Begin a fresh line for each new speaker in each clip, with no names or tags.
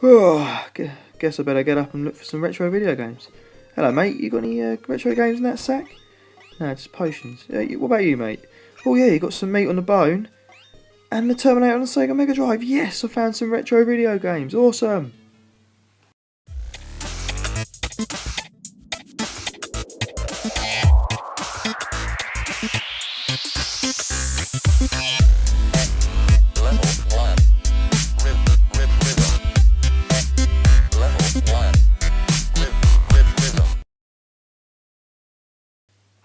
Oh, guess I better get up and look for some retro video games. Hello, mate. You got any retro games in that sack? No, just potions. What about you, mate? Oh yeah, you got some meat on the bone. And the Terminator on the Sega Megadrive. Yes, I found some retro video games. Awesome.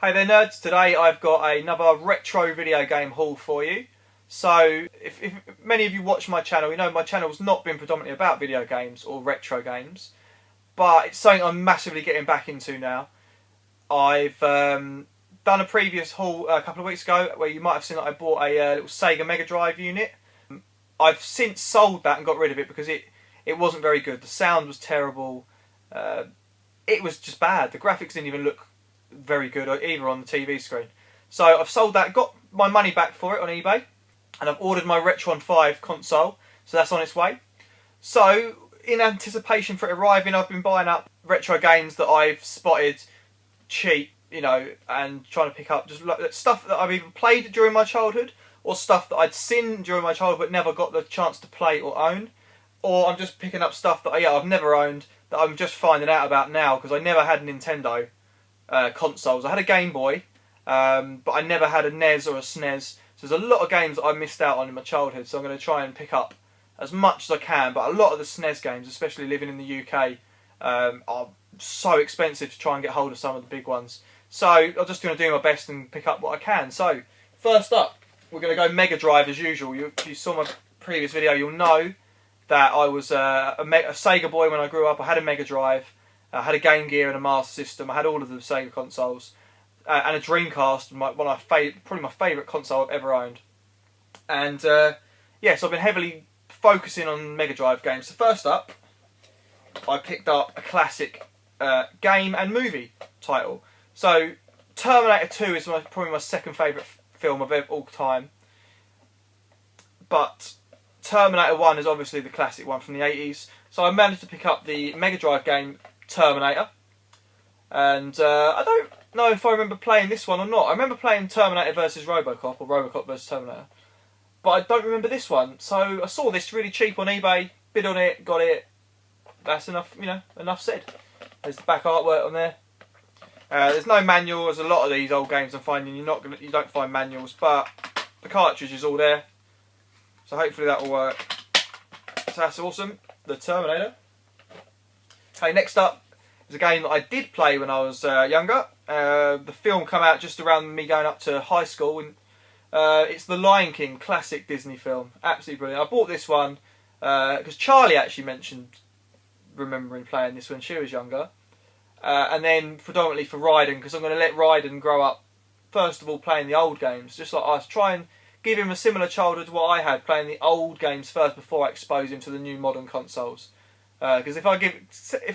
Hey there nerds, today I've got another retro video game haul for you. So, if many of you watch my channel, you know my channel's not been predominantly about video games or retro games, but it's something I'm massively getting back into now. I've done a previous haul a couple of weeks ago where you might have seen that I bought a little Sega Megadrive unit. I've since sold that and got rid of it because it wasn't very good. The sound was terrible. It was just bad. The graphics didn't even look very good either on the TV screen. So I've sold that, got my money back for it on eBay, and I've ordered my Retron 5 console, so that's on its way. So in anticipation for it arriving, I've been buying up retro games that I've spotted cheap, you know, and trying to pick up just stuff that I've either played during my childhood or stuff that I'd seen during my childhood but never got the chance to play or own. Or I'm just picking up stuff that I've never owned that I'm just finding out about now because I never had Nintendo consoles. I had a Game Boy, but I never had a NES or a SNES. So there's a lot of games that I missed out on in my childhood. So I'm going to try and pick up as much as I can. But a lot of the SNES games, especially living in the UK, are so expensive to try and get hold of some of the big ones. So I'm just going to do my best and pick up what I can. So first up, we're going to go Mega Drive as usual. If you saw my previous video, you'll know that I was a Sega boy when I grew up. I had a Mega Drive. I had a Game Gear and a Master System. I had all of the Sega consoles and a Dreamcast. Probably my favourite console I've ever owned. And yeah, so I've been heavily focusing on Mega Drive games. So first up, I picked up a classic game and movie title. So Terminator 2 is probably my second favourite film of all time. But Terminator 1 is obviously the classic one from the 80s. So I managed to pick up the Mega Drive game Terminator, and I don't know if I remember playing this one or not. I remember playing Terminator versus Robocop or Robocop versus Terminator, but I don't remember this one. So I saw this really cheap on eBay, bid on it, got it. That's enough, you know. Enough said. There's the back artwork on there. There's no manual. There's a lot of these old games I'm finding you don't find manuals, but the cartridge is all there. So hopefully that will work. So that's awesome. The Terminator. Okay, next up is a game that I did play when I was younger. The film came out just around me going up to high school, and it's The Lion King, classic Disney film. Absolutely brilliant. I bought this one because Charlie actually mentioned remembering playing this when she was younger. And then predominantly for Ryden, because I'm going to let Ryden grow up, first of all, playing the old games, just like us. Try and give him a similar childhood to what I had, playing the old games first before I expose him to the new modern consoles. Because if I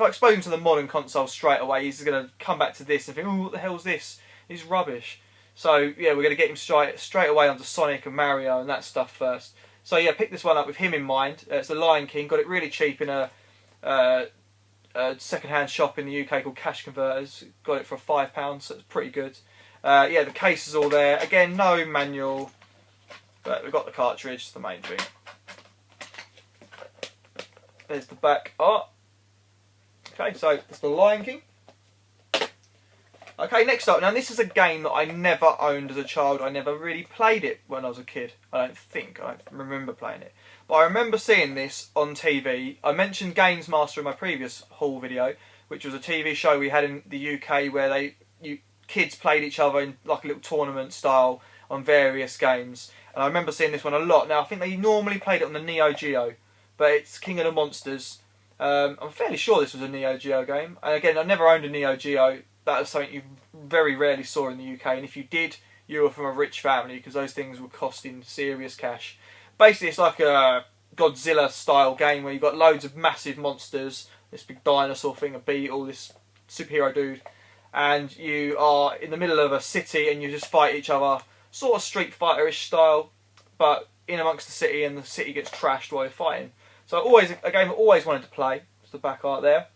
expose him to the modern console straight away, he's going to come back to this and think, "Oh, what the hell's this? It's rubbish." So yeah, we're going to get him straight away onto Sonic and Mario and that stuff first. So yeah, pick this one up with him in mind. It's The Lion King. Got it really cheap in a second-hand shop in the UK called Cash Converters. Got it for £5, so it's pretty good. Yeah, the case is all there. Again, no manual, but we've got the cartridge. It's the main thing. There's the back art. Okay, so it's The Lion King. Okay, next up. Now this is a game that I never owned as a child. I never really played it when I was a kid. I don't remember playing it. But I remember seeing this on TV. I mentioned Games Master in my previous haul video, which was a TV show we had in the UK where kids played each other in like a little tournament style on various games. And I remember seeing this one a lot. Now I think they normally played it on the Neo Geo, but it's King of the Monsters. I'm fairly sure this was a Neo Geo game. And again, I never owned a Neo Geo. That was something you very rarely saw in the UK. And if you did, you were from a rich family because those things were costing serious cash. Basically, it's like a Godzilla-style game where you've got loads of massive monsters, this big dinosaur thing, a beetle, this superhero dude, and you are in the middle of a city and you just fight each other, sort of Street Fighter-ish style, but in amongst the city, and the city gets trashed while you're fighting. So a game I always wanted to play. It's the back art there.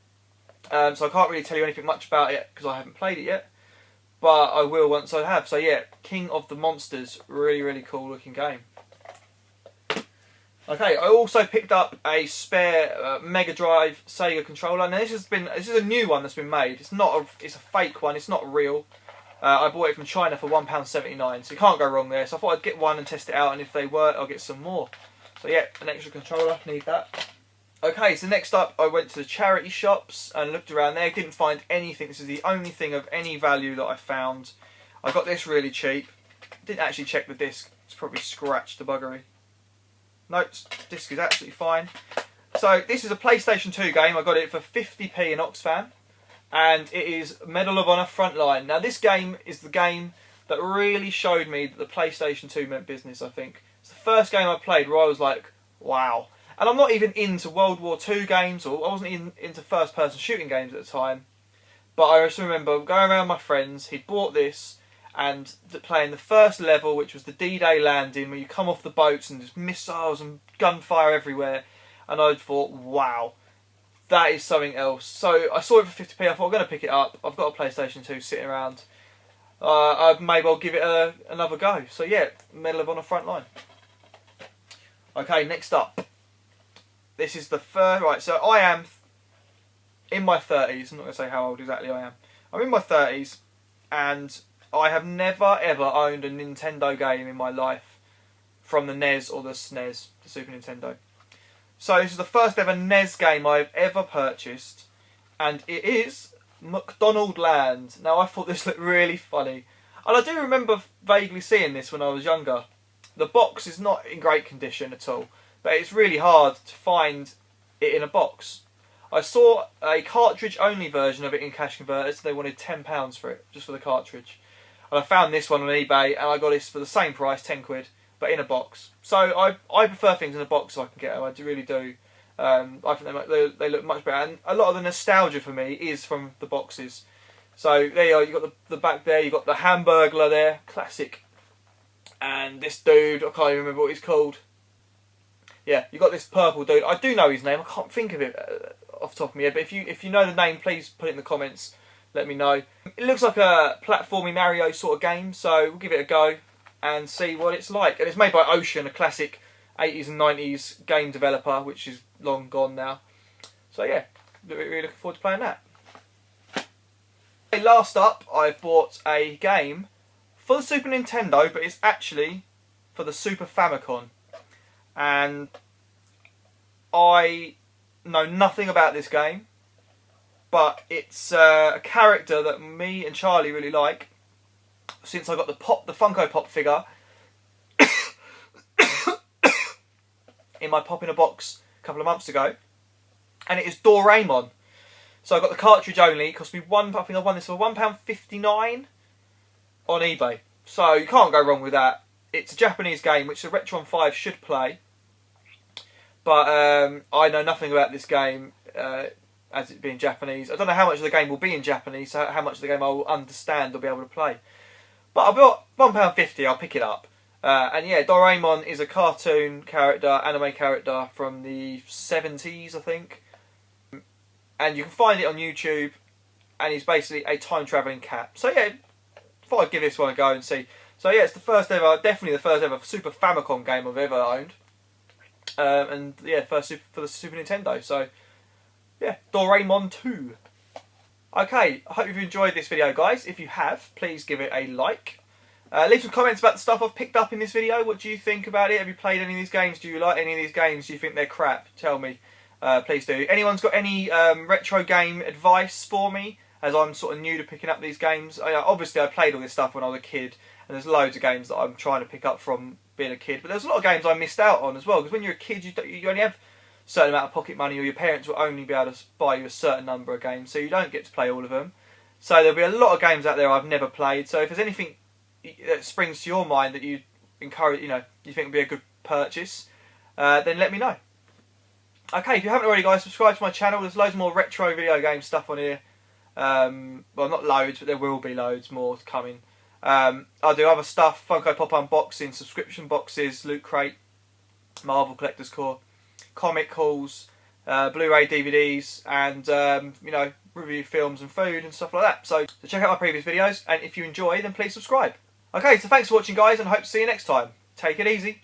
So I can't really tell you anything much about it because I haven't played it yet. But I will once I have. So yeah, King of the Monsters, really cool looking game. Okay, I also picked up a spare Megadrive Sega controller. Now this is a new one that's been made. It's a fake one. It's not real. I bought it from China for £1.79, so you can't go wrong there. So I thought I'd get one and test it out, and if they work, I'll get some more. So yeah, an extra controller, need that. Okay, so next up, I went to the charity shops and looked around there. Didn't find anything. This is the only thing of any value that I found. I got this really cheap. Didn't actually check the disc. It's probably scratched the buggery. No, disc is absolutely fine. So this is a PlayStation 2 game. I got it for 50p in Oxfam. And it is Medal of Honor Frontline. Now this game is the game that really showed me that the PlayStation 2 meant business, I think. It's the first game I played where I was like, wow. And I'm not even into World War II games, or I wasn't into first-person shooting games at the time. But I just remember going around with my friends, he'd bought this, and playing the first level, which was the D-Day landing, where you come off the boats and there's missiles and gunfire everywhere. And I thought, wow. That is something else. So I saw it for 50p. I thought I'm going to pick it up. I've got a PlayStation 2 sitting around. Maybe I'll give it another go. So yeah, Medal of Honor Frontline. Okay, next up. This is the first. Right, so I am in my 30s. I'm not going to say how old exactly I am. I'm in my 30s, and I have never ever owned a Nintendo game in my life from the NES or the SNES, the Super Nintendo. So this is the first ever NES game I've ever purchased, and it is McDonald Land. Now I thought this looked really funny, and I do remember vaguely seeing this when I was younger. The box is not in great condition at all, but it's really hard to find it in a box. I saw a cartridge only version of it in Cash Converters. They wanted £10 for it, just for the cartridge. And I found this one on eBay, and I got this for the same price, 10 quid. But in a box. So I prefer things in a box so I can get them. I really do. I think they look much better. And a lot of the nostalgia for me is from the boxes. So there you are. You've got the back there. You've got the Hamburglar there. Classic. And this dude, I can't even remember what he's called. Yeah, you've got this purple dude. I do know his name. I can't think of it off the top of my head. But if you know the name, please put it in the comments. Let me know. It looks like a platformy Mario sort of game. So we'll give it a go and see what it's like. And it's made by Ocean, a classic 80s and 90s game developer, which is long gone now. So yeah, really looking forward to playing that. Last up, I've bought a game for the Super Nintendo, but it's actually for the Super Famicom. And I know nothing about this game, but it's a character that me and Charlie really like. Since I got the Funko Pop figure in my Pop in a Box a couple of months ago, and it is Doraemon. So I got the cartridge only. It cost me I think I won this for £1.59 on eBay. So you can't go wrong with that. It's a Japanese game which the Retron 5 should play, but I know nothing about this game as it being Japanese. I don't know how much of the game will be in Japanese, so how much of the game I will understand or be able to play. But I bought £1.50, I'll pick it up. And yeah, Doraemon is a cartoon character, anime character from the 70s, I think. And you can find it on YouTube, and he's basically a time-travelling cat. So yeah, thought I'd give this one a go and see. So yeah, it's the first ever, definitely the first ever Super Famicom game I've ever owned. And yeah, first for the Super Nintendo. So yeah, Doraemon 2. Okay, I hope you've enjoyed this video, guys. If you have, please give it a like. Leave some comments about the stuff I've picked up in this video. What do you think about it? Have you played any of these games? Do you like any of these games? Do you think they're crap? Tell me. Please do. Anyone's got any retro game advice for me, as I'm sort of new to picking up these games? Obviously, I played all this stuff when I was a kid, and there's loads of games that I'm trying to pick up from being a kid. But there's a lot of games I missed out on as well, because when you're a kid, you only have certain amount of pocket money, or your parents will only be able to buy you a certain number of games, so you don't get to play all of them. So there'll be a lot of games out there I've never played. So if there's anything that springs to your mind that you encourage, you think would be a good purchase, then let me know. Okay, if you haven't already, guys, subscribe to my channel. There's loads more retro video game stuff on here. Well, not loads, but there will be loads more coming. I'll do other stuff: Funko Pop unboxing, subscription boxes, Loot Crate, Marvel Collector's Core. comic hauls, Blu-ray DVDs, and you know, review films and food and stuff like that. So check out my previous videos, and if you enjoy, then please subscribe. Okay, so thanks for watching, guys, and I hope to see you next time. Take it easy.